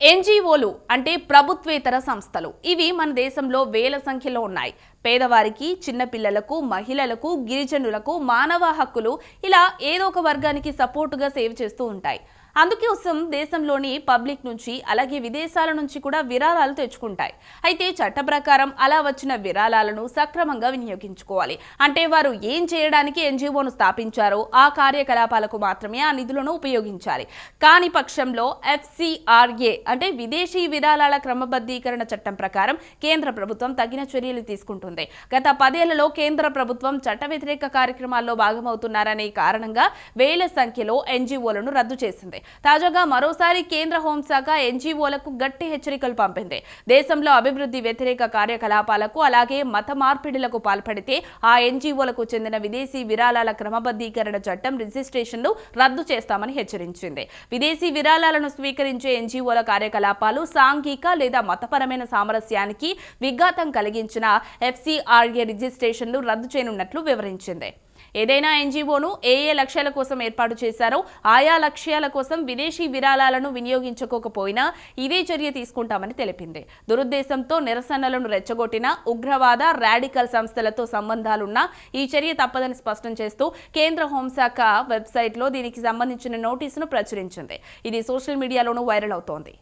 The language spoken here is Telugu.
ఎన్‌జీఓలు అంటే ప్రభుత్వేతర సంస్థలు. ఇవి మన దేశంలో వేల సంఖ్యలో ఉన్నాయి. పేదవారికి, చిన్న పిల్లలకు, మహిళలకు, గిరిజనులకు, మానవ హక్కులు ఇలా ఏదో ఒక వర్గానికి సపోర్టుగా సేవ చేస్తూ ఉంటాయి. అందుకోసం దేశంలోని పబ్లిక్ నుంచి అలాగే విదేశాల నుంచి కూడా విరాళాలు తెచ్చుకుంటాయి. అయితే చట్ట ప్రకారం అలా వచ్చిన విరాళాలను సక్రమంగా వినియోగించుకోవాలి. అంటే వారు ఏం చేయడానికి ఎన్‌జీఓను స్థాపించారో ఆ కార్యకలాపాలకు మాత్రమే ఆ నిధులను ఉపయోగించాలి. కాని పక్షంలో ఎఫ్‌సీఆర్ఏ అంటే విదేశీ విరాళాల క్రమబద్ధీకరణ చట్టం ప్రకారం కేంద్ర ప్రభుత్వం తగిన చర్యలు తీసుకుంటుంది. గత 10 ఏళ్లలో కేంద్ర ప్రభుత్వం చట్ట వ్యతిరేక కార్యక్రమాల్లో భాగమవుతున్నారనే కారణంగా వేల సంఖ్యలో ఎన్‌జీఓలను రద్దు చేసింది. తాజాగా మరోసారి కేంద్ర హోంశాఖ ఎన్‌జీఓలకు గట్టి హెచ్చరికలు పంపింది. దేశంలో అభివృద్ధి వ్యతిరేక కార్యకలాపాలకు అలాగే మత మార్పిడులకు పాల్పడితే ఆ ఎన్‌జీఓలకు చెందిన విదేశీ విరాళాల క్రమబద్ధీకరణ చట్టం రిజిస్ట్రేషన్లు రద్దు చేస్తామని హెచ్చరించింది. విదేశీ విరాళాలను స్వీకరించే ఎన్‌జీఓల కార్యకలాపాలు సాంఘిక లేదా మతపరమైన సామరస్యానికి విఘాతం కలిగించిన ఎఫ్‌సీఆర్ఏ రిజిస్ట్రేషన్లు రద్దు చేయనున్నట్లు వివరించింది. ఏదైనా ఎన్‌జీఓను ఏ లక్ష్యాల కోసం ఏర్పాటు చేశారో ఆయా లక్ష్యాల కోసం విదేశీ విరాళాలను వినియోగించుకోకపోయినా ఇదే చర్య తీసుకుంటామని తెలిపింది. దురుద్దేశంతో నిరసనలను రెచ్చగొట్టిన ఉగ్రవాద రాడికల్ సంస్థలతో సంబంధాలున్న ఈ చర్య తప్పదని స్పష్టం చేస్తూ కేంద్ర హోంశాఖ వెబ్సైట్లో దీనికి సంబంధించిన నోటీసును ప్రచురించింది. ఇది సోషల్ మీడియాలోనూ వైరల్ అవుతోంది.